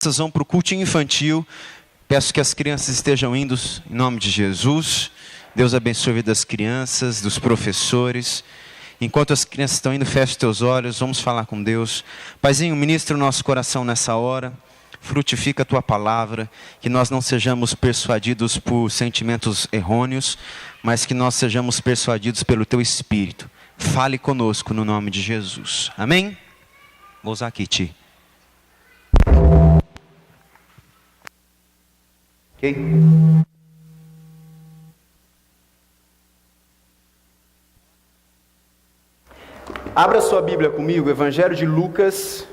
Vocês vão para o culto infantil. Peço que as crianças estejam indo em nome de Jesus. Deus abençoe a vida das crianças, dos professores. Enquanto as crianças estão indo, feche teus olhos, vamos falar com Deus. Paizinho, ministra o nosso coração nessa hora. Frutifica a tua palavra, que nós não sejamos persuadidos por sentimentos errôneos, mas que nós sejamos persuadidos pelo teu Espírito. Fale conosco no nome de Jesus. Amém? Vou usar aqui, Ti. Ok? Abra sua Bíblia comigo, Evangelho de Lucas,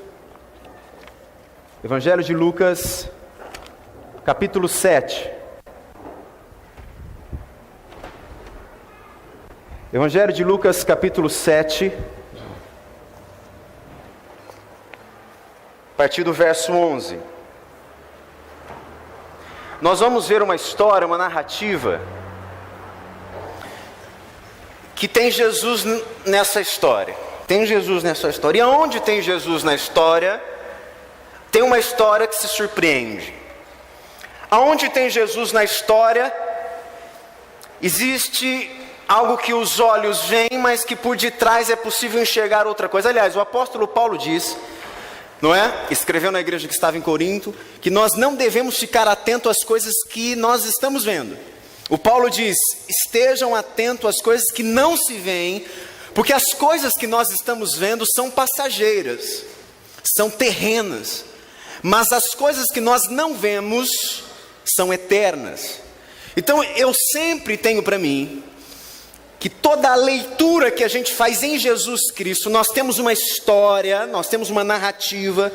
capítulo 7. Evangelho de Lucas, capítulo 7, a partir do verso 11. Nós vamos ver uma história, uma narrativa, que tem Jesus nessa história. Tem Jesus nessa história. E aonde tem Jesus na história, tem uma história que se surpreende. Aonde tem Jesus na história, existe algo que os olhos veem, mas que por detrás é possível enxergar outra coisa. Aliás, o apóstolo Paulo diz, não é? Escreveu na igreja que estava em Corinto, que nós não devemos ficar atentos às coisas que nós estamos vendo. O Paulo diz, estejam atentos às coisas que não se veem, porque as coisas que nós estamos vendo são passageiras, são terrenas, mas as coisas que nós não vemos são eternas. Então eu sempre tenho para mim, que toda a leitura que a gente faz em Jesus Cristo, nós temos uma história, nós temos uma narrativa,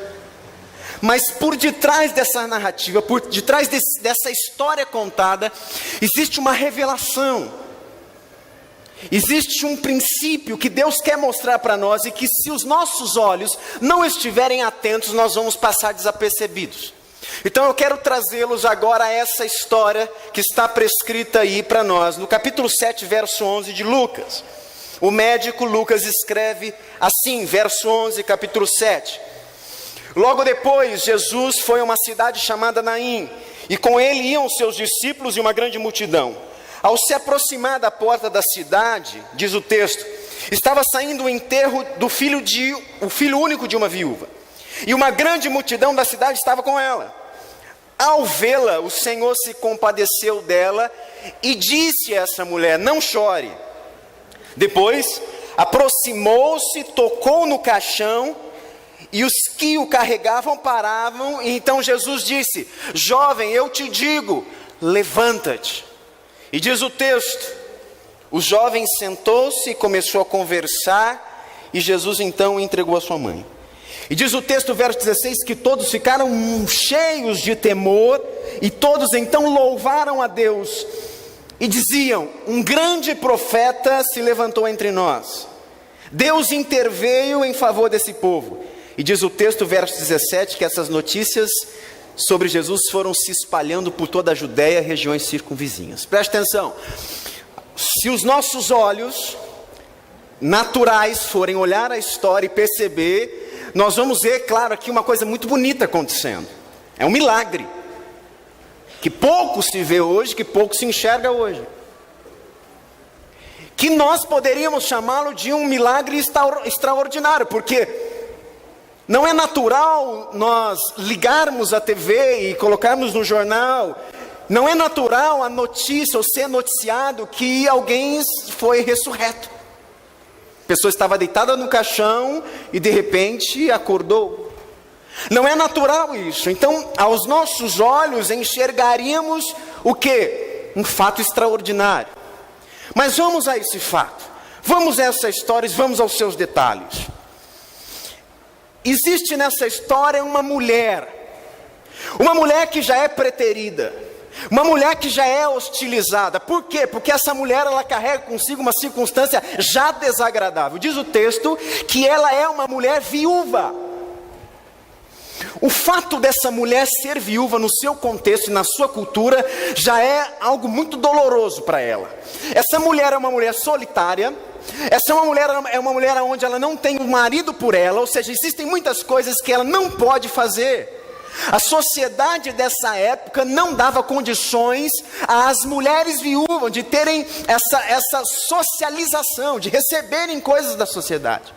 mas por detrás dessa narrativa, por detrás dessa história contada, existe uma revelação, existe um princípio que Deus quer mostrar para nós, e que se os nossos olhos não estiverem atentos, nós vamos passar desapercebidos. Então eu quero trazê-los agora a essa história que está prescrita aí para nós, no capítulo 7, verso 11 de Lucas. O médico Lucas escreve assim, verso 11, capítulo 7. Logo depois, Jesus foi a uma cidade chamada Naim, e com ele iam seus discípulos e uma grande multidão. Ao se aproximar da porta da cidade, diz o texto, estava saindo o enterro do filho único de uma viúva, e uma grande multidão da cidade estava com ela. Ao vê-la, o Senhor se compadeceu dela e disse a essa mulher, não chore. Depois, aproximou-se, tocou no caixão, e os que o carregavam paravam, e então Jesus disse, jovem, eu te digo, levanta-te. E diz o texto, o jovem sentou-se e começou a conversar, e Jesus então o entregou à sua mãe. E diz o texto, verso 16, que todos ficaram cheios de temor, e todos então louvaram a Deus, e diziam, um grande profeta se levantou entre nós. Deus interveio em favor desse povo. E diz o texto, verso 17, que essas notícias sobre Jesus foram se espalhando por toda a Judéia e regiões circunvizinhas. Preste atenção, se os nossos olhos naturais forem olhar a história e perceber, nós vamos ver, claro, aqui uma coisa muito bonita acontecendo. É um milagre, que pouco se vê hoje, que pouco se enxerga hoje, que nós poderíamos chamá-lo de um milagre extraordinário, porque não é natural nós ligarmos a TV e colocarmos no jornal, não é natural a notícia ou ser noticiado que alguém foi ressurreto. A pessoa estava deitada no caixão e de repente acordou. Não é natural isso. Então, aos nossos olhos enxergaríamos o quê? Um fato extraordinário. Mas vamos a esse fato. Vamos a essa história e vamos aos seus detalhes. Existe nessa história uma mulher que já é preterida, uma mulher que já é hostilizada. Por quê? Porque essa mulher, ela carrega consigo uma circunstância já desagradável. Diz o texto que ela é uma mulher viúva. O fato dessa mulher ser viúva no seu contexto e na sua cultura já é algo muito doloroso para ela. Essa mulher é uma mulher solitária. Essa é uma mulher onde ela não tem um marido por ela, ou seja, existem muitas coisas que ela não pode fazer. A sociedade dessa época não dava condições às mulheres viúvas de terem essa socialização, de receberem coisas da sociedade.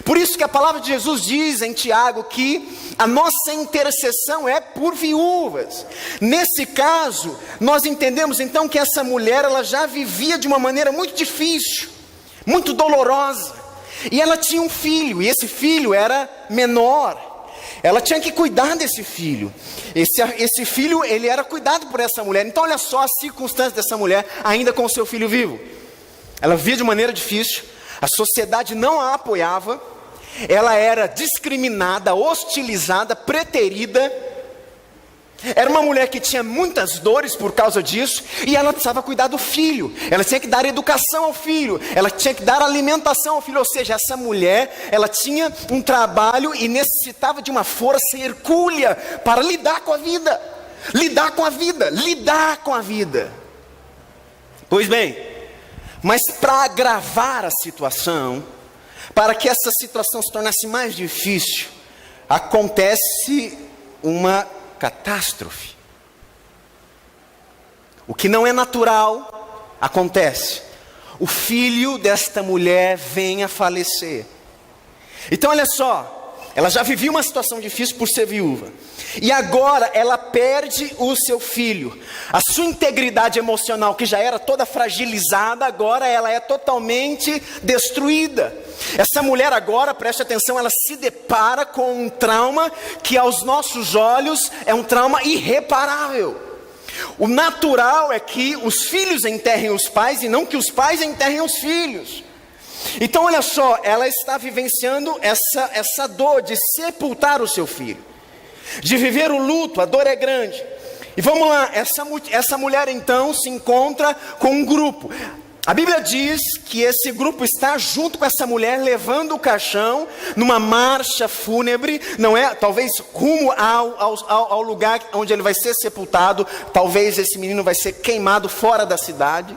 Por isso que a palavra de Jesus diz em Tiago que a nossa intercessão é por viúvas. Nesse caso, nós entendemos então que essa mulher, ela já vivia de uma maneira muito difícil, muito dolorosa. E ela tinha um filho, e esse filho era menor. Ela tinha que cuidar desse filho. Esse filho, ele era cuidado por essa mulher. Então olha só as circunstâncias dessa mulher, ainda com o seu filho vivo. Ela vivia de maneira difícil, a sociedade não a apoiava, ela era discriminada, hostilizada, preterida. Era uma mulher que tinha muitas dores por causa disso, e ela precisava cuidar do filho, ela tinha que dar educação ao filho, ela tinha que dar alimentação ao filho, ou seja, essa mulher, ela tinha um trabalho e necessitava de uma força hercúlea para lidar com a vida. Pois bem, mas para agravar a situação, para que essa situação se tornasse mais difícil, acontece uma catástrofe. O que não é natural acontece. O filho desta mulher vem a falecer. Então olha só, ela já vivia uma situação difícil por ser viúva, e agora ela perde o seu filho. A sua integridade emocional, que já era toda fragilizada, agora ela é totalmente destruída. Essa mulher agora, preste atenção, ela se depara com um trauma que aos nossos olhos é um trauma irreparável. O natural é que os filhos enterrem os pais e não que os pais enterrem os filhos. Então olha só, ela está vivenciando essa dor de sepultar o seu filho, de viver o luto. A dor é grande. E vamos lá, essa mulher então se encontra com um grupo. A Bíblia diz que esse grupo está junto com essa mulher, levando o caixão numa marcha fúnebre, não é? Talvez rumo ao lugar onde ele vai ser sepultado. Talvez esse menino vai ser queimado fora da cidade.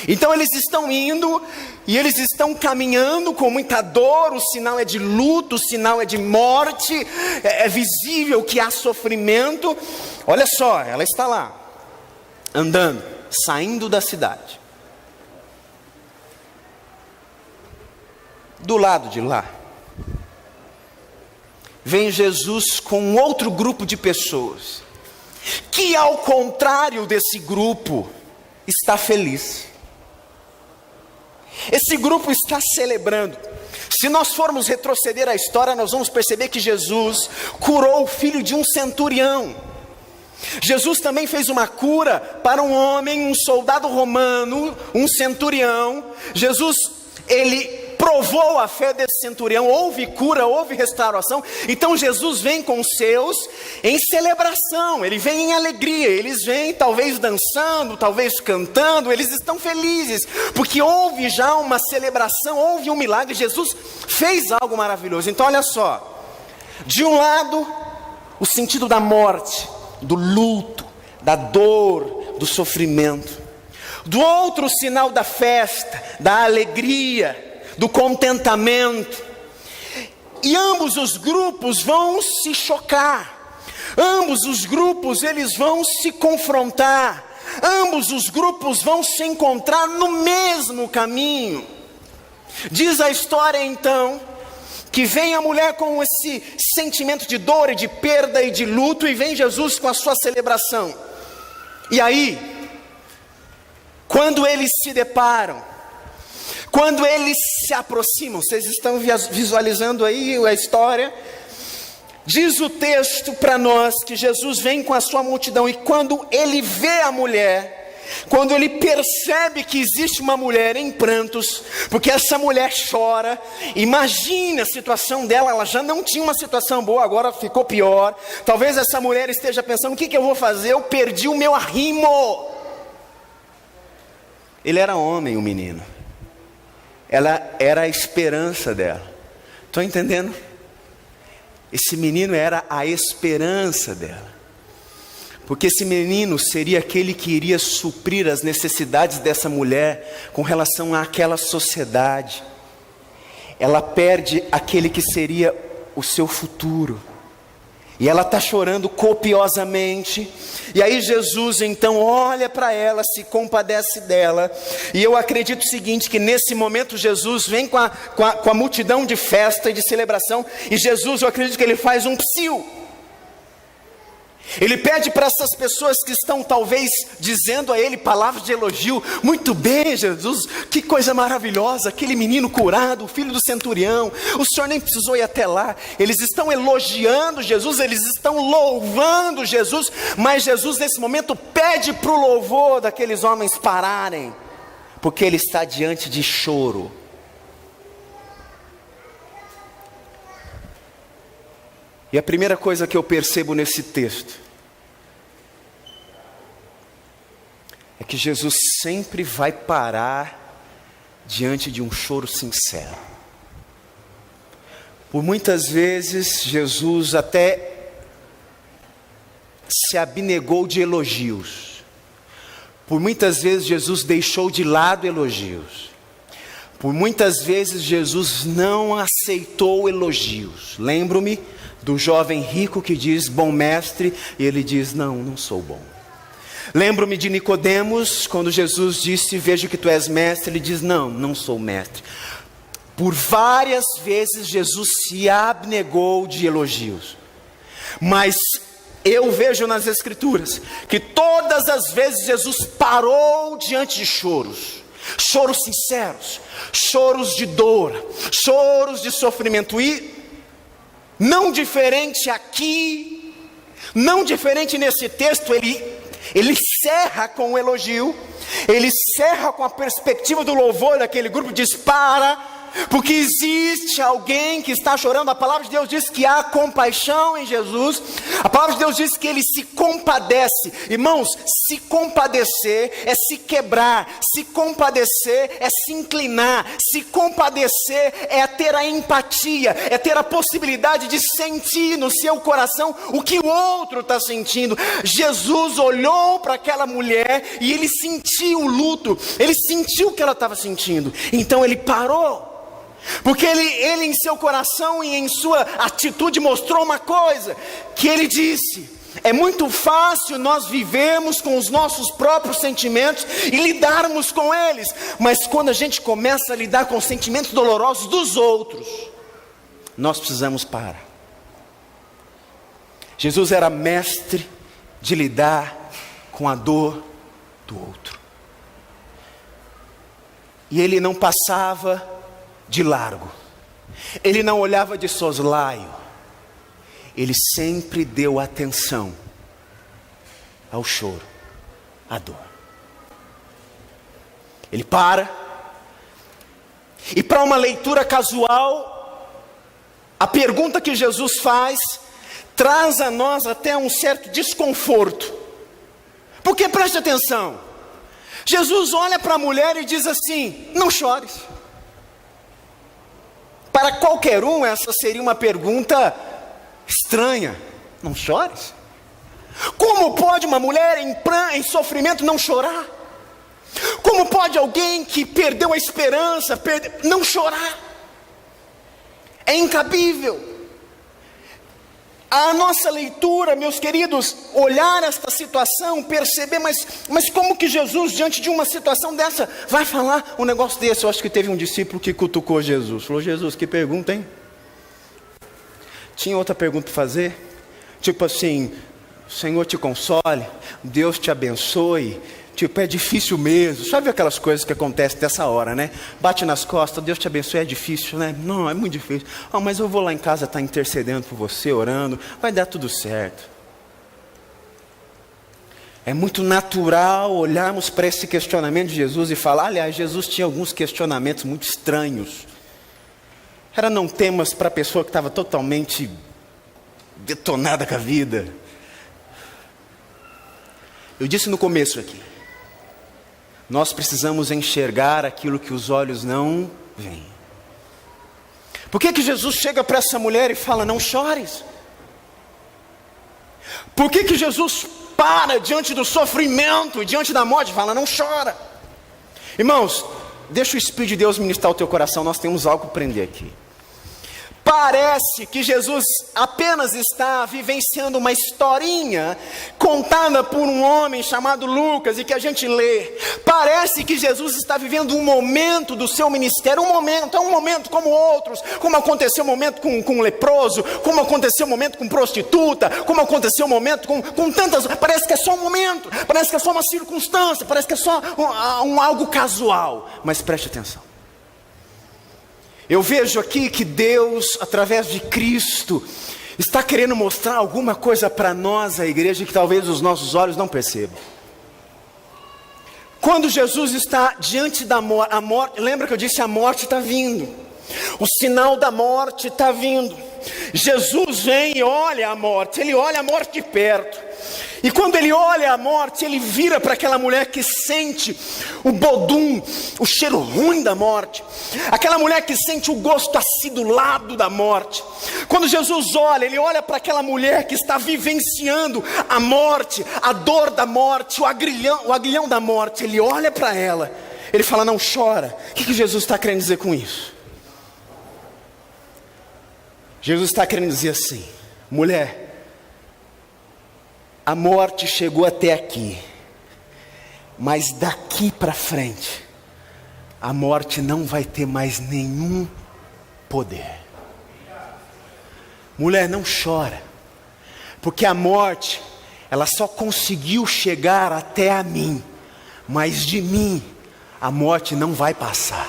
Então eles estão indo e eles estão caminhando com muita dor. O sinal é de luto, o sinal é de morte, é visível que há sofrimento. Olha só, ela está lá, andando, saindo da cidade. Do lado de lá, vem Jesus com outro grupo de pessoas, que ao contrário desse grupo, está feliz. Esse grupo está celebrando. Se nós formos retroceder à história, nós vamos perceber que Jesus curou o filho de um centurião. Jesus também fez uma cura para um homem, um soldado romano, um centurião. Jesus, ele provou a fé desse centurião, houve cura, houve restauração. Então Jesus vem com os seus em celebração, ele vem em alegria, eles vêm talvez dançando, talvez cantando, eles estão felizes, porque houve já uma celebração, houve um milagre, Jesus fez algo maravilhoso. Então olha só, de um lado, o sentido da morte, do luto, da dor, do sofrimento. Do outro, o sinal da festa, da alegria, do contentamento. E ambos os grupos vão se chocar. Ambos os grupos, eles vão se confrontar. Ambos os grupos vão se encontrar no mesmo caminho. Diz a história então, que vem a mulher com esse sentimento de dor e de perda e de luto, e vem Jesus com a sua celebração. E aí, quando eles se deparam, quando eles se aproximam, vocês estão visualizando aí a história? Diz o texto para nós que Jesus vem com a sua multidão, e quando ele vê a mulher, quando ele percebe que existe uma mulher em prantos, porque essa mulher chora, imagina a situação dela, ela já não tinha uma situação boa, agora ficou pior. Talvez essa mulher esteja pensando, o que eu vou fazer? Eu perdi o meu arrimo. Ele era homem, o menino. Ela era a esperança dela. Estão entendendo? Esse menino era a esperança dela. Porque esse menino seria aquele que iria suprir as necessidades dessa mulher com relação àquela sociedade. Ela perde aquele que seria o seu futuro. E ela está chorando copiosamente. E aí Jesus então olha para ela, se compadece dela. E eu acredito o seguinte, que nesse momento Jesus vem com a multidão de festa e de celebração. E Jesus, eu acredito que ele faz um psiu. Ele pede para essas pessoas que estão talvez dizendo a ele palavras de elogio: muito bem, Jesus, que coisa maravilhosa, aquele menino curado, o filho do centurião, o senhor nem precisou ir até lá. Eles estão elogiando Jesus, eles estão louvando Jesus, mas Jesus nesse momento pede para o louvor daqueles homens pararem, porque ele está diante de choro. E a primeira coisa que eu percebo nesse texto é que Jesus sempre vai parar diante de um choro sincero. Por muitas vezes Jesus até se abnegou de elogios. Por muitas vezes Jesus deixou de lado elogios. Por muitas vezes Jesus não aceitou elogios. Lembro-me do jovem rico que diz: bom mestre, e ele diz: não sou bom. Lembro-me de Nicodemos, quando Jesus disse: vejo que tu és mestre, ele diz: não sou mestre. Por várias vezes Jesus se abnegou de elogios, mas eu vejo nas Escrituras que todas as vezes Jesus parou diante de choros sinceros, choros de dor, choros de sofrimento. E não diferente aqui, não diferente nesse texto, ele cerra com o elogio, ele cerra com a perspectiva do louvor daquele grupo, diz: para, porque existe alguém que está chorando. A palavra de Deus diz que há compaixão em Jesus. A palavra de Deus diz que ele se compadece. Irmãos, se compadecer é se quebrar, se compadecer é se inclinar, se compadecer é ter a empatia, é ter a possibilidade de sentir no seu coração o que o outro está sentindo. Jesus olhou para aquela mulher e ele sentiu o luto, ele sentiu o que ela estava sentindo. Então ele parou, porque ele em seu coração e em sua atitude mostrou uma coisa, que ele disse: é muito fácil nós vivermos com os nossos próprios sentimentos e lidarmos com eles, mas quando a gente começa a lidar com os sentimentos dolorosos dos outros, nós precisamos parar. Jesus era mestre de lidar com a dor do outro, e ele não passava de largo, ele não olhava de soslaio, ele sempre deu atenção ao choro, à dor. Ele para, e para uma leitura casual, a pergunta que Jesus faz traz a nós até um certo desconforto, porque preste atenção, Jesus olha para a mulher e diz assim: não chores. Para qualquer um essa seria uma pergunta estranha: não chores? Como pode uma mulher em sofrimento não chorar? Como pode alguém que perdeu a esperança não chorar? É incabível. A nossa leitura, meus queridos, olhar esta situação, perceber, mas como que Jesus, diante de uma situação dessa, vai falar um negócio desse? Eu acho que teve um discípulo que cutucou Jesus, falou: Jesus, que pergunta, hein? Tinha outra pergunta para fazer? Tipo assim: o Senhor te console, Deus te abençoe. Tipo, é difícil mesmo. Sabe aquelas coisas que acontecem dessa hora, né? Bate nas costas: Deus te abençoe, é difícil, né? Não, é muito difícil. Mas eu vou lá em casa estar intercedendo por você, orando, vai dar tudo certo. É muito natural olharmos para esse questionamento de Jesus e falar: aliás, Jesus tinha alguns questionamentos muito estranhos. Era não temas para a pessoa que estava totalmente detonada com a vida. Eu disse no começo aqui, nós precisamos enxergar aquilo que os olhos não veem. Por que Jesus chega para essa mulher e fala: não chores? Por que Jesus para diante do sofrimento, diante da morte, e fala: não chora? Irmãos, deixa o Espírito de Deus ministrar o teu coração, nós temos algo para aprender aqui. Parece que Jesus apenas está vivenciando uma historinha contada por um homem chamado Lucas e que a gente lê. Parece que Jesus está vivendo um momento do seu ministério, é um momento como outros, como aconteceu um momento com um leproso, como aconteceu um momento com prostituta, como aconteceu um momento com tantas. Parece que é só um momento, parece que é só uma circunstância, parece que é só algo casual. Mas preste atenção. Eu vejo aqui que Deus, através de Cristo, está querendo mostrar alguma coisa para nós, a igreja, que talvez os nossos olhos não percebam. Quando Jesus está diante da morte, lembra que eu disse a morte está vindo, o sinal da morte está vindo. Jesus vem e olha a morte, ele olha a morte de perto. E quando ele olha a morte, ele vira para aquela mulher que sente o bodum, o cheiro ruim da morte. Aquela mulher que sente o gosto acidulado da morte. Quando Jesus olha, ele olha para aquela mulher que está vivenciando a morte, a dor da morte, o aguilhão da morte. Ele olha para ela, ele fala: não chora. O que Jesus está querendo dizer com isso? Jesus está querendo dizer assim: mulher, a morte chegou até aqui, mas daqui para frente, a morte não vai ter mais nenhum poder. Mulher, não chora, porque a morte, ela só conseguiu chegar até a mim, mas de mim, a morte não vai passar.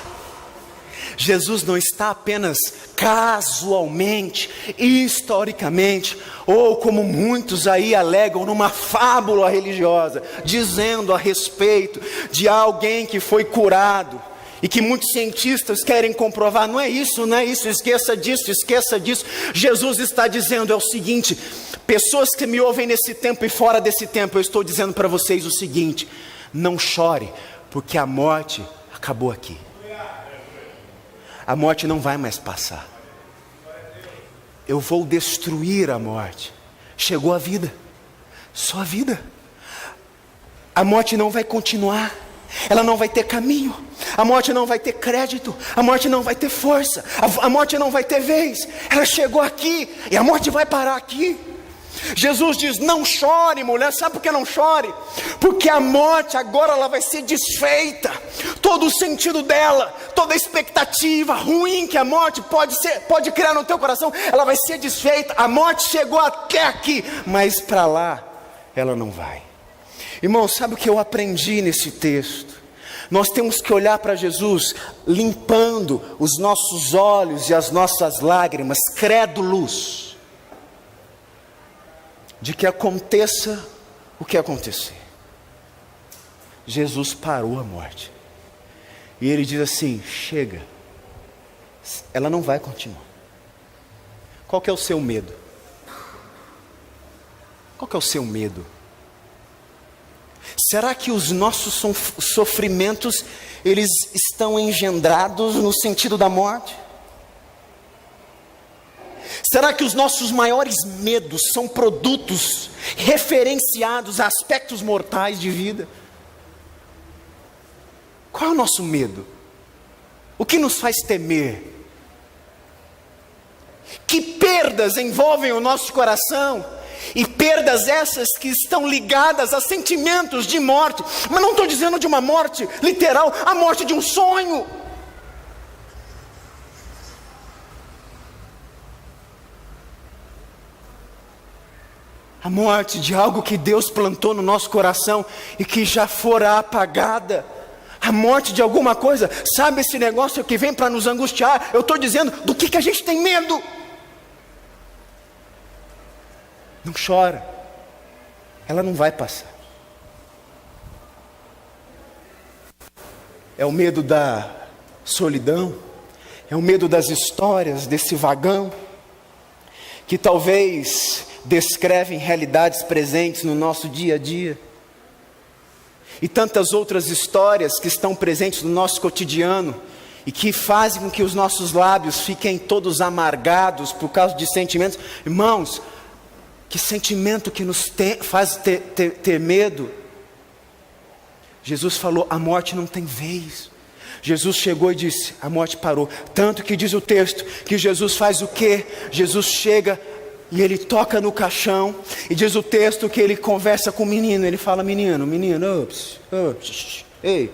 Jesus não está apenas casualmente, historicamente, ou como muitos aí alegam, numa fábula religiosa, dizendo a respeito de alguém que foi curado, e que muitos cientistas querem comprovar. Não é isso, esqueça disso. Jesus está dizendo é o seguinte: pessoas que me ouvem nesse tempo e fora desse tempo, eu estou dizendo para vocês o seguinte: não chore, porque a morte acabou aqui. A morte não vai mais passar. Eu vou destruir a morte. Chegou a vida, só a vida. A morte não vai continuar, ela não vai ter caminho, a morte não vai ter crédito, a morte não vai ter força, a morte não vai ter vez. Ela chegou aqui e a morte vai parar aqui. Jesus diz: não chore, mulher. Sabe por que não chore? Porque a morte agora ela vai ser desfeita. Todo o sentido dela, toda a expectativa ruim que a morte pode criar no teu coração, ela vai ser desfeita. A morte chegou até aqui, mas para lá ela não vai. Irmão, sabe o que eu aprendi nesse texto? Nós temos que olhar para Jesus limpando os nossos olhos e as nossas lágrimas, crédulos, de que aconteça o que acontecer. Jesus parou a morte. E ele diz assim: chega. Ela não vai continuar. Qual que é o seu medo? Qual que é o seu medo? Será que os nossos sofrimentos, eles estão engendrados no sentido da morte? Será que os nossos maiores medos são produtos referenciados a aspectos mortais de vida? Qual é o nosso medo? O que nos faz temer? Que perdas envolvem o nosso coração? E perdas essas que estão ligadas a sentimentos de morte. Mas não estou dizendo de uma morte literal, a morte de um sonho. A morte de algo que Deus plantou no nosso coração e que já fora apagada. A morte de alguma coisa. Sabe esse negócio que vem para nos angustiar? Eu estou dizendo do que a gente tem medo. Não chora. Ela não vai passar. É o medo da solidão. É o medo das histórias desse vagão, que talvez descrevem realidades presentes no nosso dia a dia. E tantas outras histórias que estão presentes no nosso cotidiano e que fazem com que os nossos lábios fiquem todos amargados por causa de sentimentos. Irmãos, que sentimento que nos faz ter medo? Jesus falou: a morte não tem vez. Jesus chegou e disse, a morte parou. Tanto que diz o texto, que Jesus faz o quê? Jesus chega e ele toca no caixão, e diz o texto que ele conversa com o menino. Ele fala, menino, ei,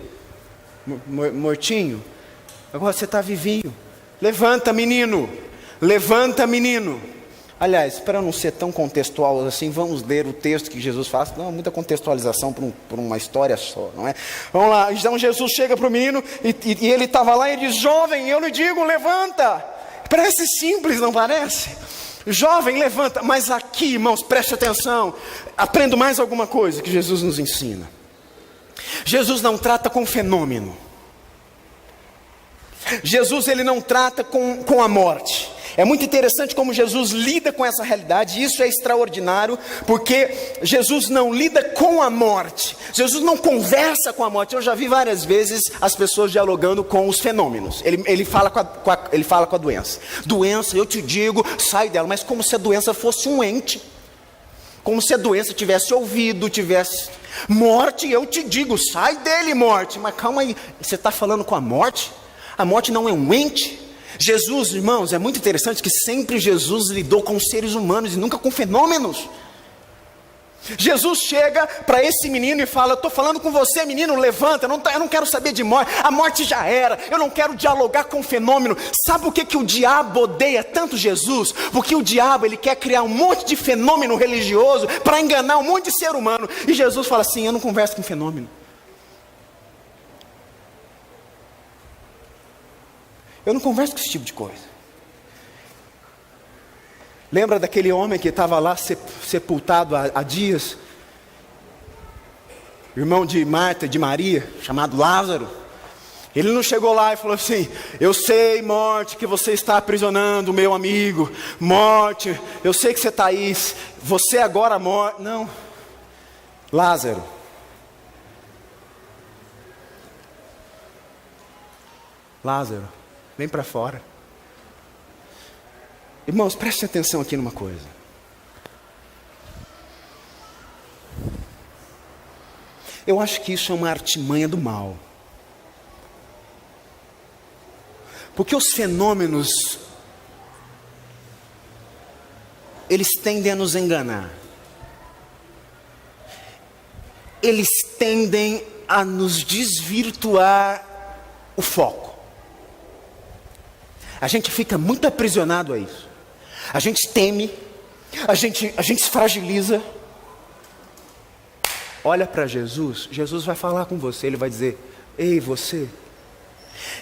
mortinho, agora você está vivinho. Levanta, menino. Aliás, para não ser tão contextual assim, vamos ler o texto que Jesus faz. Não, muita contextualização por uma história só, não é? Vamos lá, então Jesus chega para o menino e ele estava lá e diz, jovem, eu lhe digo, levanta. Parece simples, não parece? Jovem, levanta. Mas aqui, irmãos, preste atenção. Aprendo mais alguma coisa que Jesus nos ensina. Jesus não trata com fenômeno. Jesus, ele não trata com a morte. É muito interessante como Jesus lida com essa realidade. Isso é extraordinário, porque Jesus não lida com a morte. Jesus não conversa com a morte. Eu já vi várias vezes as pessoas dialogando com os fenômenos. Ele fala com a doença. Doença, eu te digo, sai dela. Mas como se a doença fosse um ente. Como se a doença tivesse ouvido, tivesse... Morte, eu te digo, sai dele, morte. Mas calma aí, você está falando com a morte? A morte não é um ente? Jesus, irmãos, é muito interessante que sempre Jesus lidou com seres humanos e nunca com fenômenos. Jesus chega para esse menino e fala, eu estou falando com você, menino, levanta, eu não quero saber de morte, a morte já era, eu não quero dialogar com fenômeno. Sabe por que o diabo odeia tanto Jesus? Porque o diabo, ele quer criar um monte de fenômeno religioso para enganar um monte de ser humano. E Jesus fala assim, eu não converso com fenômeno. Eu não converso com esse tipo de coisa. Lembra daquele homem que estava lá sepultado há dias? Irmão de Marta, de Maria, chamado Lázaro. Ele não chegou lá e falou assim, eu sei, morte, que você está aprisionando o meu amigo. Morte, eu sei que você está aí. Você agora morre. Não. Lázaro. Lázaro. Vem para fora. Irmãos, prestem atenção aqui numa coisa. Eu acho que isso é uma artimanha do mal. Porque os fenômenos, eles tendem a nos enganar. Eles tendem a nos desvirtuar o foco. A gente fica muito aprisionado a isso. A gente teme, a gente se fragiliza. Olha para Jesus, Jesus vai falar com você, ele vai dizer, ei você.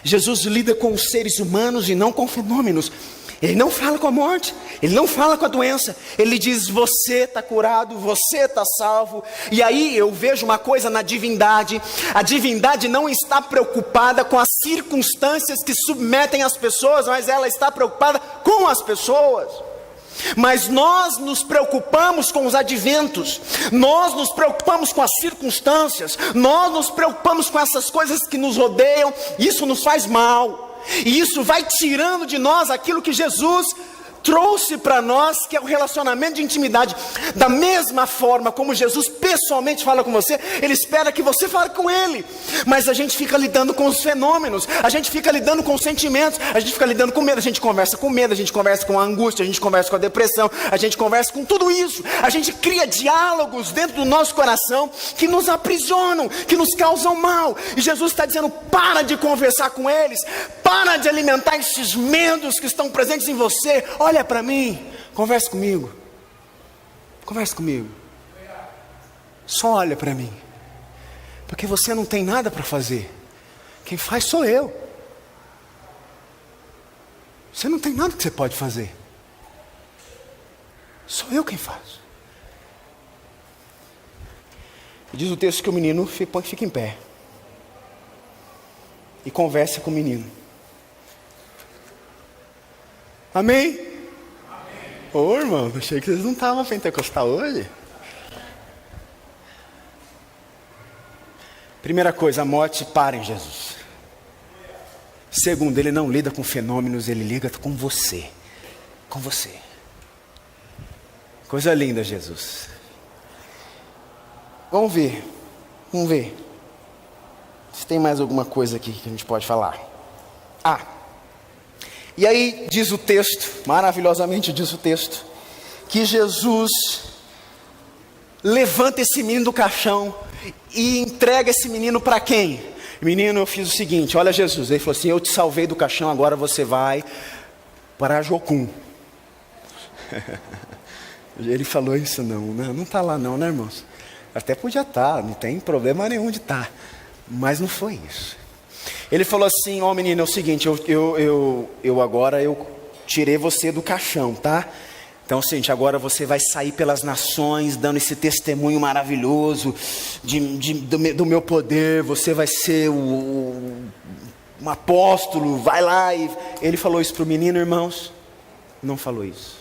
Jesus lida com os seres humanos e não com fenômenos. Ele não fala com a morte, ele não fala com a doença. Ele diz, você está curado, você está salvo. E aí eu vejo uma coisa na divindade. A divindade não está preocupada com as circunstâncias que submetem as pessoas, mas ela está preocupada com as pessoas. Mas nós nos preocupamos com os adventos, nós nos preocupamos com as circunstâncias, nós nos preocupamos com essas coisas que nos rodeiam. Isso nos faz mal. E isso vai tirando de nós aquilo que Jesus trouxe para nós, que é o relacionamento de intimidade. Da mesma forma como Jesus pessoalmente fala com você, Ele espera que você fale com Ele. Mas a gente fica lidando com os fenômenos, a gente fica lidando com os sentimentos, a gente fica lidando com medo, a gente conversa com medo, a gente conversa com a angústia, a gente conversa com a depressão, a gente conversa com tudo isso. A gente cria diálogos dentro do nosso coração que nos aprisionam, que nos causam mal. E Jesus está dizendo, para de conversar com eles, para de alimentar esses medos que estão presentes em você. Olha para mim, converse comigo. Converse comigo. Só olha para mim. Porque você não tem nada para fazer. Quem faz sou eu. Você não tem nada que você pode fazer. Sou eu quem faço. E diz o texto que o menino fica em pé. E conversa com o menino. Amém? Ô irmão, achei que vocês não estavam pentecostal hoje. Primeira coisa, a morte para em Jesus. Segundo, Ele não lida com fenômenos, Ele lida com você. Com você. Coisa linda, Jesus. Vamos ver. tem mais alguma coisa aqui que a gente pode falar. E aí diz o texto, maravilhosamente diz o texto, que Jesus levanta esse menino do caixão e entrega esse menino para quem? Menino, eu fiz o seguinte, olha Jesus, ele falou assim, eu te salvei do caixão, agora você vai para Jocum. Ele falou isso não está lá não, né, irmãos? Até podia estar, não tem problema nenhum de estar, mas não foi isso. Ele falou assim, menino, é o seguinte, eu agora tirei você do caixão, tá? Então, seguinte, agora você vai sair pelas nações, dando esse testemunho maravilhoso do meu poder, você vai ser um apóstolo, vai lá. E ele falou isso para o menino, irmãos? Não falou isso.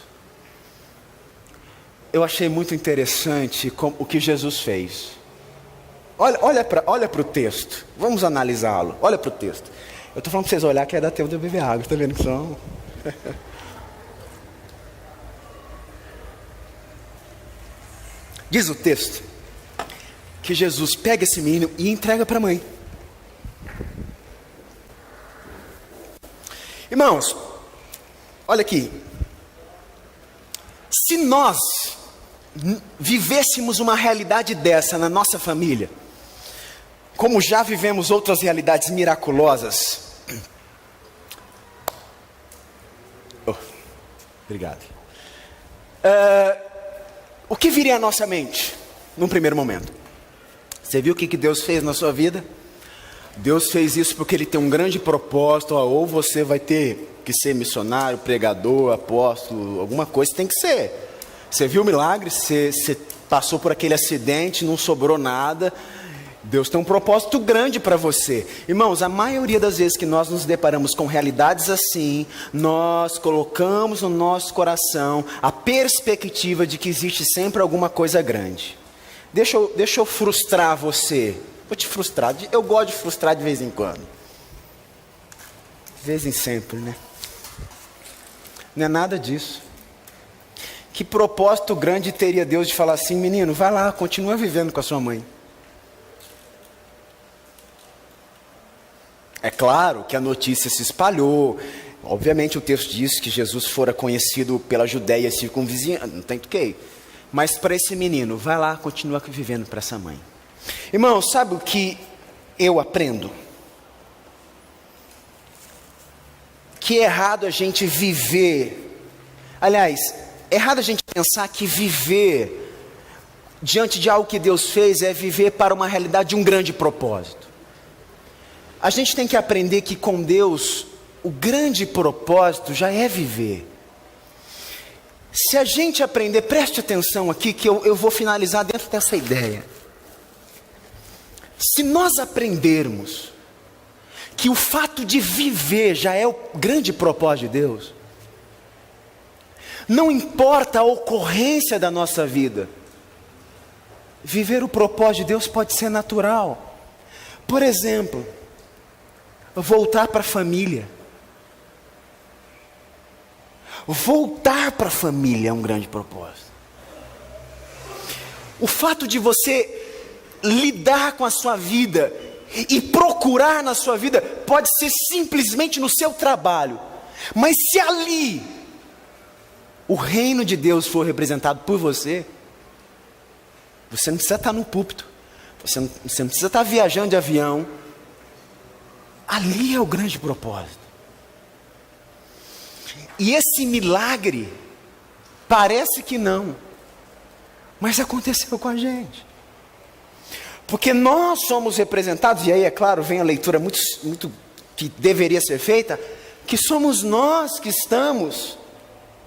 Eu achei muito interessante o que Jesus fez. Olha para o texto, vamos analisá-lo, olha para o texto. Eu estou falando para vocês olhar que dá tempo de eu beber água, está vendo que são? Diz o texto que Jesus pega esse menino e entrega para a mãe. Irmãos, olha aqui. Se nós vivêssemos uma realidade dessa na nossa família, como já vivemos outras realidades miraculosas. Obrigado. O que viria à nossa mente, num primeiro momento? Você viu o que Deus fez na sua vida? Deus fez isso porque Ele tem um grande propósito, ou você vai ter que ser missionário, pregador, apóstolo, alguma coisa tem que ser. Você viu o milagre, você passou por aquele acidente, não sobrou nada. Deus tem um propósito grande para você. Irmãos, a maioria das vezes que nós nos deparamos com realidades assim, nós colocamos no nosso coração a perspectiva de que existe sempre alguma coisa grande. Deixa eu frustrar você. Vou te frustrar. Eu gosto de frustrar de vez em quando. De vez em sempre, né? Não é nada disso. Que propósito grande teria Deus de falar assim, menino, vai lá, continua vivendo com a sua mãe. É claro que a notícia se espalhou. Obviamente o texto diz que Jesus fora conhecido pela Judéia circunvizinha, não tem que. Mas para esse menino, vai lá, continua vivendo para essa mãe. Irmão, sabe o que eu aprendo? Que é errado a gente viver. Aliás, é errado a gente pensar que viver diante de algo que Deus fez é viver para uma realidade de um grande propósito. A gente tem que aprender que com Deus, o grande propósito já é viver. Se a gente aprender, preste atenção aqui que eu vou finalizar dentro dessa ideia. Se nós aprendermos que o fato de viver já é o grande propósito de Deus, não importa a ocorrência da nossa vida, viver o propósito de Deus pode ser natural. Por exemplo, voltar para a família. Voltar para a família é um grande propósito. O fato de você lidar com a sua vida e procurar na sua vida pode ser simplesmente no seu trabalho. Mas se ali o reino de Deus for representado por você, você não precisa estar no púlpito, você não precisa estar viajando de avião. Ali é o grande propósito. E esse milagre parece que não, mas aconteceu com a gente. Porque nós somos representados, e aí é claro, vem a leitura muito que deveria ser feita, que somos nós que estamos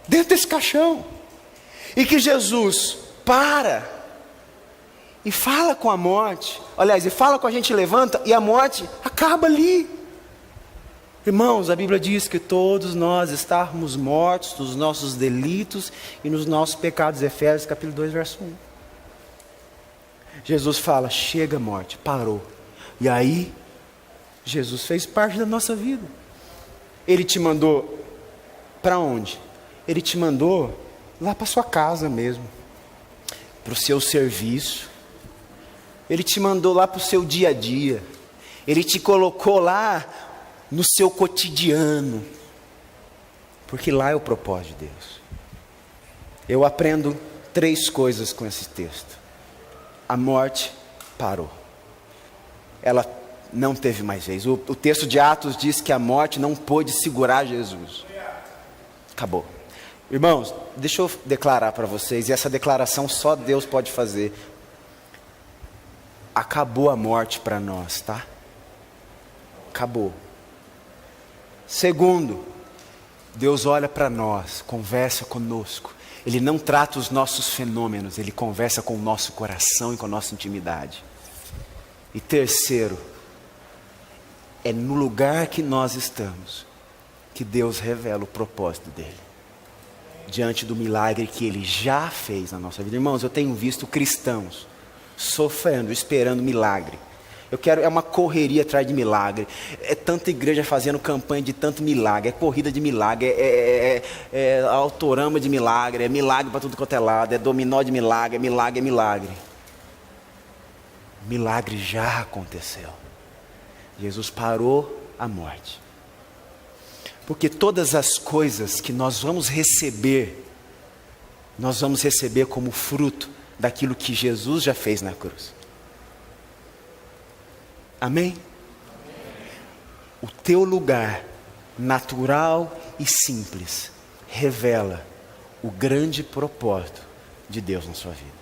dentro desse caixão. E que Jesus para e fala com a morte, aliás, e fala com a gente, levanta, e a morte acaba ali. Irmãos, a Bíblia diz que todos nós estávamos mortos nos nossos delitos e nos nossos pecados. Efésios capítulo 2, verso 1. Jesus fala, chega a morte, parou. E aí, Jesus fez parte da nossa vida. Ele te mandou para onde? Ele te mandou lá para sua casa mesmo, para o seu serviço. Ele te mandou lá para o seu dia a dia. Ele te colocou lá no seu cotidiano, porque lá é o propósito de Deus. Eu aprendo 3 coisas com esse texto. A morte parou. Ela não teve mais vez. O texto de Atos diz que a morte não pôde segurar Jesus. Acabou. Irmãos, deixa eu declarar para vocês, e essa declaração só Deus pode fazer. Acabou a morte para nós, tá? Acabou. Segundo, Deus olha para nós, conversa conosco. Ele não trata os nossos fenômenos, Ele conversa com o nosso coração e com a nossa intimidade. E terceiro, é no lugar que nós estamos que Deus revela o propósito dEle, diante do milagre que Ele já fez na nossa vida. Irmãos, eu tenho visto cristãos sofrendo, esperando milagre. É uma correria atrás de milagre. É tanta igreja fazendo campanha de tanto milagre. É corrida de milagre. É autorama de milagre. É milagre para tudo quanto é lado. É dominó de milagre. É milagre. Milagre já aconteceu. Jesus parou a morte. Porque todas as coisas que nós vamos receber como fruto daquilo que Jesus já fez na cruz. Amém? O teu lugar natural e simples revela o grande propósito de Deus na sua vida.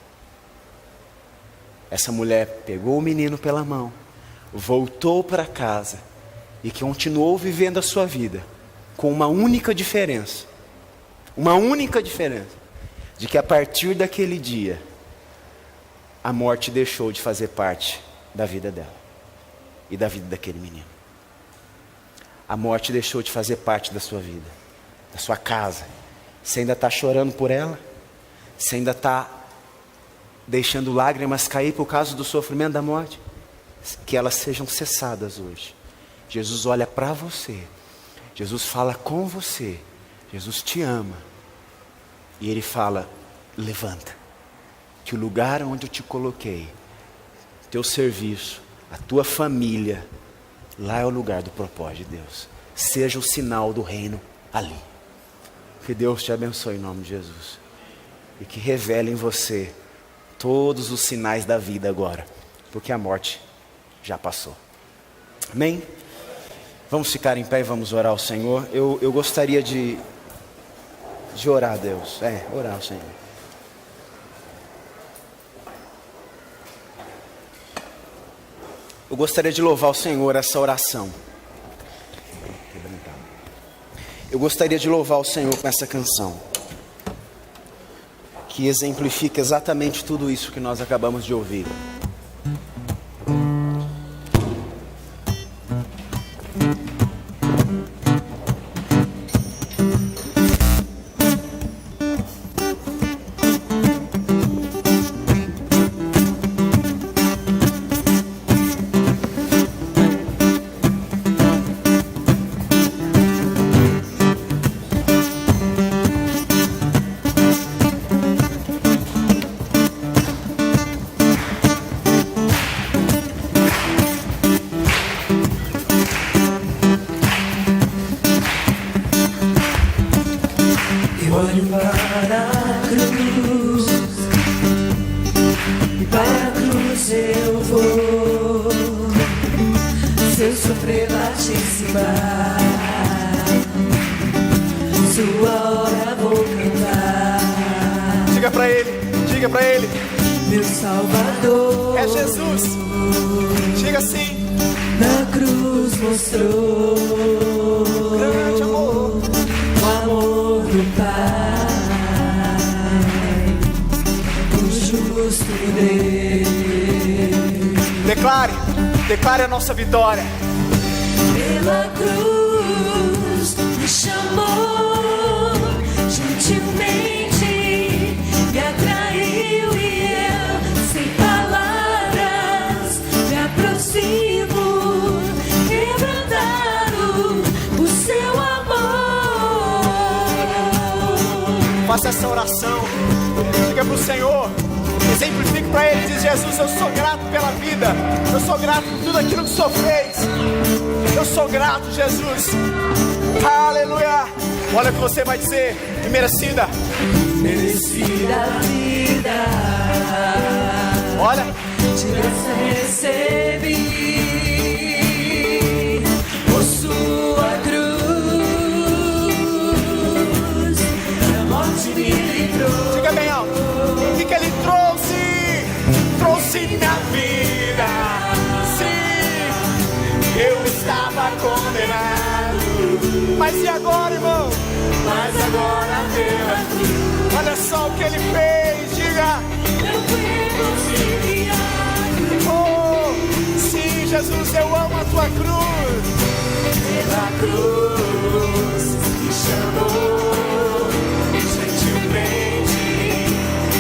Essa mulher pegou o menino pela mão, voltou para casa e continuou vivendo a sua vida com uma única diferença. De que a partir daquele dia, a morte deixou de fazer parte da vida dela e da vida daquele menino. A morte deixou de fazer parte da sua vida, da sua casa. Você ainda está chorando por ela? Você ainda está deixando lágrimas cair por causa do sofrimento da morte? Que elas sejam cessadas hoje. Jesus olha para você, Jesus fala com você, Jesus te ama, e Ele fala: levanta, que o lugar onde eu te coloquei, teu serviço, a tua família, lá é o lugar do propósito de Deus. Seja o sinal do reino ali. Que Deus te abençoe em nome de Jesus. E que revele em você todos os sinais da vida agora. Porque a morte já passou. Amém? Vamos ficar em pé e vamos orar ao Senhor. Eu gostaria de orar a Deus. Orar ao Senhor. Eu gostaria de louvar o Senhor essa oração. Eu gostaria de louvar o Senhor com essa canção, que exemplifica exatamente tudo isso que nós acabamos de ouvir. Diga pra ele, meu Salvador, é Jesus. Diga assim: na cruz mostrou grande amor, o amor do Pai, o justo Deus. Declare a nossa vitória. Pela cruz me chamou gentilmente, me atraiu e eu, sem palavras, me aproximo, quebrantado o seu amor. Faça essa oração. Diga pro Senhor: Sempre fique para Ele e diz: Jesus, eu sou grato pela vida, eu sou grato por tudo aquilo que o Senhor fez, eu sou grato, Jesus. Aleluia. Olha o que você vai dizer: merecida, merecida a vida, olha, de graça recebi, por sua cruz, a morte me livrou. diga bem alto, o que Ele trouxe? Trouxe minha vida. Sim, eu estava condenado, mas e agora, irmão? Mas agora pela cruz, Olha só o que Ele fez, diga. eu fui reconciliado. Oh, sim, Jesus, eu amo a tua cruz. Pela cruz me chamou gentilmente,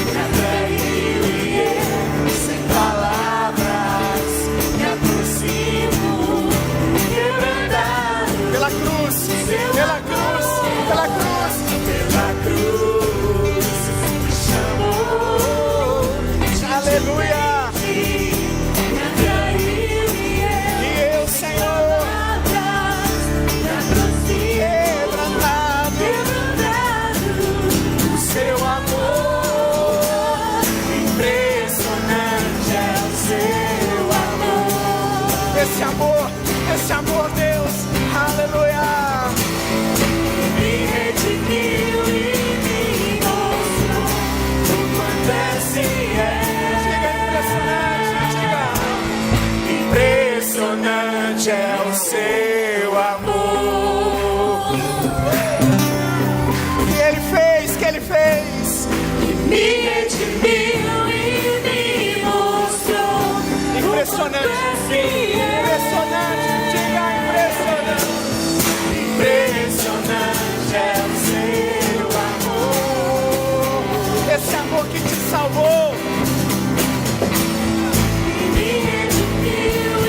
me atraiu e eu, sem palavras, me aproximo, quebrantado. Pela cruz, pela cruz, pela cruz. Pela cruz me chamou Aleluia. gentilmente, me atraiu e E eu, Senhor, me aproximo. quebrantado, o seu amor, impressionante é o seu amor. Esse amor, Deus, aleluia. Me redimiu e me mostrou o quanto esse Diga impressionante, diga. Impressionante é o seu amor. O que Ele fez, que Ele fez. me redimiu e me mostrou Impressionante, impressionante, diga impressionante. Impressionante é o seu amor. Esse amor que te salvou. me redimiu e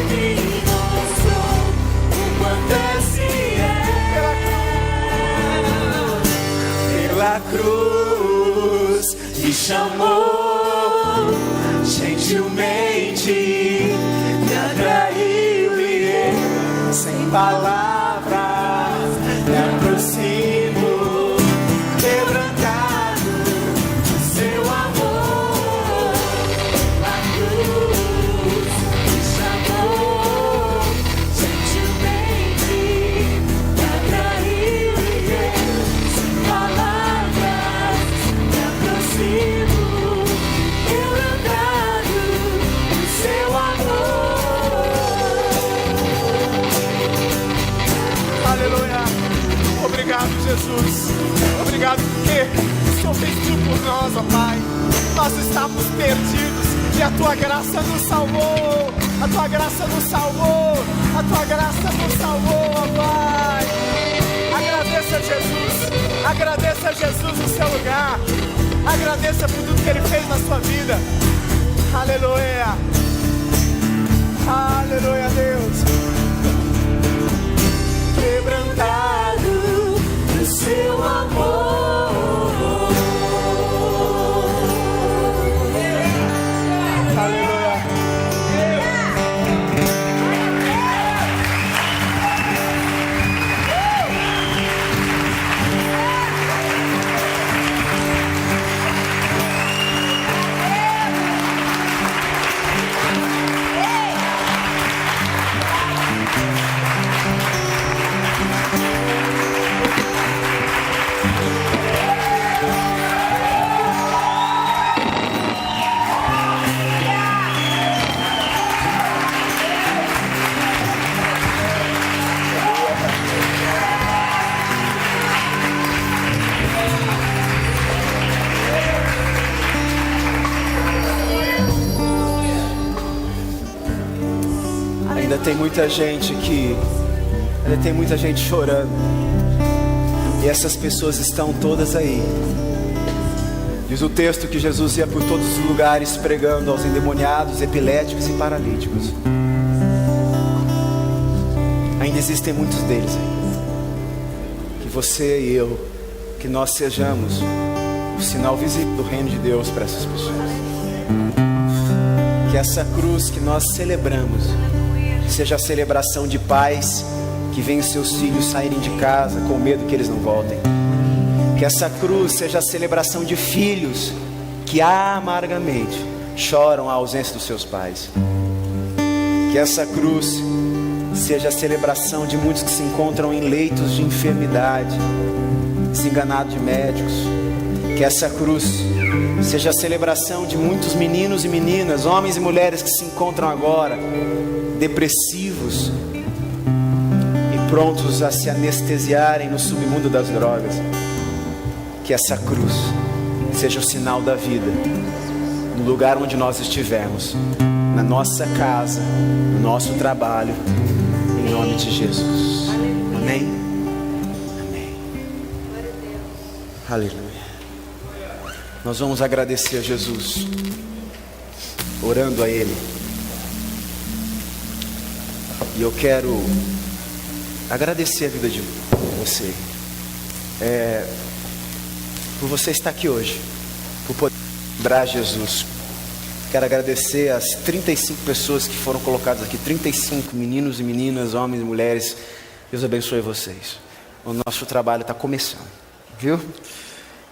me mostrou o quanto esse Pela cruz me chamou gentilmente, me atraiu e eu, sem palavras, me aproximo, quebrantado, seu amor. A cruz me chamou gentilmente, me atraiu e eu, sem palavras, me aproximo, quebrantado do seu amor. aleluia. Obrigado, Jesus. Obrigado porque o Senhor fez tudo por nós, ó Pai. Nós estávamos perdidos e a tua graça nos salvou. A tua graça nos salvou. A tua graça nos salvou, ó Pai. Agradeça a Jesus. Agradeça a Jesus no seu lugar. Agradeça por tudo que Ele fez na sua vida. Aleluia. Aleluia, Deus. Quebrantado Do seu amor. aleluia. Ainda tem muita gente aqui, ainda tem muita gente chorando. E essas pessoas estão todas aí. Diz o texto que Jesus ia por todos os lugares pregando aos endemoniados, epiléticos e paralíticos. Ainda existem muitos deles aí. Que você e eu, que nós sejamos o sinal visível do reino de Deus para essas pessoas. Que essa cruz que nós celebramos seja a celebração de pais que veem seus filhos saírem de casa com medo que eles não voltem. Que essa cruz seja a celebração de filhos que amargamente choram a ausência dos seus pais. Que essa cruz seja a celebração de muitos que se encontram em leitos de enfermidade, desenganados de médicos. Que essa cruz seja a celebração de muitos meninos e meninas, homens e mulheres que se encontram agora depressivos e prontos a se anestesiarem no submundo das drogas. Que essa cruz seja o sinal da vida no lugar onde nós estivermos, na nossa casa, no nosso trabalho, em nome de Jesus. Amém? Amém. Aleluia. Nós vamos agradecer a Jesus, orando a Ele. E eu quero agradecer a vida de você, por você estar aqui hoje, por poder lembrar Jesus. Quero agradecer as 35 pessoas que foram colocadas aqui, 35 meninos e meninas, homens e mulheres. Deus abençoe vocês. O nosso trabalho está começando, viu?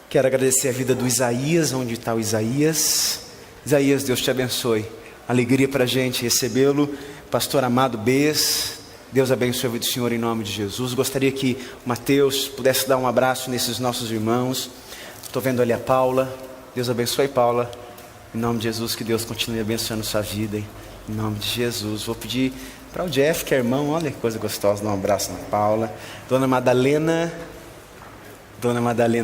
Quero agradecer a vida do Isaías. Onde está o Isaías? Isaías, Deus te abençoe. Alegria para a gente recebê-lo. Pastor Amado Bes, Deus abençoe a vida do Senhor em nome de Jesus. Gostaria que o Mateus pudesse dar um abraço nesses nossos irmãos. Estou vendo ali a Paula. Deus abençoe, Paula. Em nome de Jesus, que Deus continue abençoando sua vida. Em nome de Jesus. Vou pedir para o Jeff, que é irmão. Olha que coisa gostosa. Dar um abraço na Paula. Dona Madalena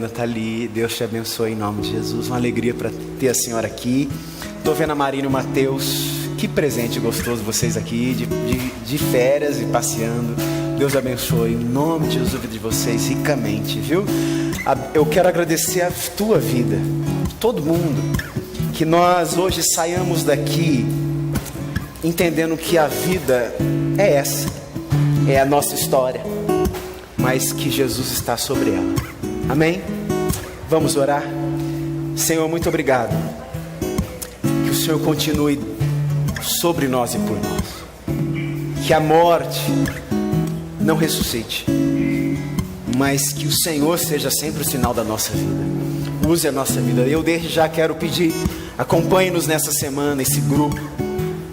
está ali. Deus te abençoe em nome de Jesus. Uma alegria para ter a senhora aqui. Estou vendo a Marina e o Mateus. Que presente gostoso vocês aqui, de férias e passeando. Deus abençoe em nome de Jesus a vida de vocês ricamente, viu? Eu quero agradecer a tua vida, todo mundo, que nós hoje saiamos daqui entendendo que a vida é essa, é a nossa história, mas que Jesus está sobre ela. Amém? Vamos orar? Senhor, muito obrigado. Que o Senhor continue sobre nós e por nós. Que a morte não ressuscite, mas que o Senhor seja sempre o sinal da nossa vida. Use a nossa vida. Eu desde já quero pedir, acompanhe-nos nessa semana, esse grupo,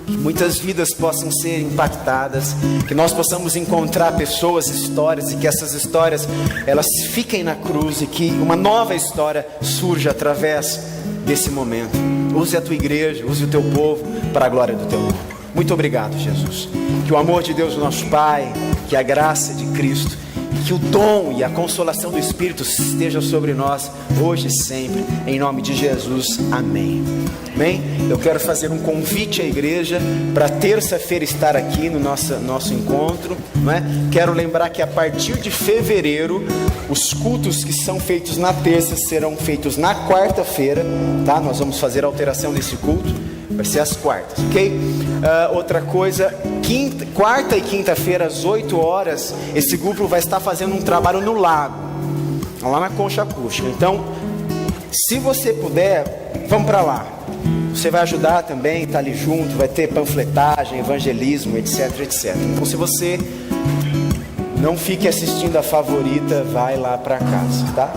que muitas vidas possam ser impactadas, que nós possamos encontrar pessoas, histórias, e que essas histórias elas fiquem na cruz, e que uma nova história surja através desse momento. Use a tua igreja, use o teu povo para a glória do teu nome. Muito obrigado, Jesus. Que o amor de Deus, nosso Pai, que a graça de Cristo, que o dom e a consolação do Espírito esteja sobre nós hoje e sempre, em nome de Jesus. Amém. Amém? Eu quero fazer um convite à igreja para terça-feira estar aqui no nosso encontro, não é? Quero lembrar que a partir de fevereiro os cultos que são feitos na terça serão feitos na quarta-feira, tá? Nós vamos fazer a alteração desse culto, vai ser às quartas, ok? Outra coisa, quarta e quinta-feira às 8 horas, esse grupo vai estar fazendo um trabalho no lago, lá na Concha Acústica. Então, se você puder, vamos para lá. Você vai ajudar também, tá ali junto, vai ter panfletagem, evangelismo, etc, etc. Então, se você não fique assistindo a favorita, vai lá para casa, tá?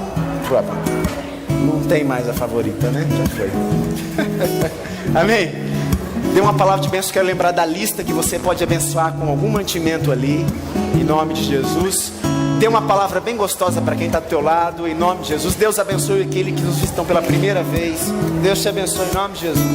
Não tem mais a favorita, né? Já foi. Amém? Dê uma palavra de bênção. Quero lembrar da lista que você pode abençoar com algum mantimento ali, em nome de Jesus. Dê uma palavra bem gostosa para quem está do teu lado, em nome de Jesus. Deus abençoe aquele que nos visitam pela primeira vez. Deus te abençoe em nome de Jesus.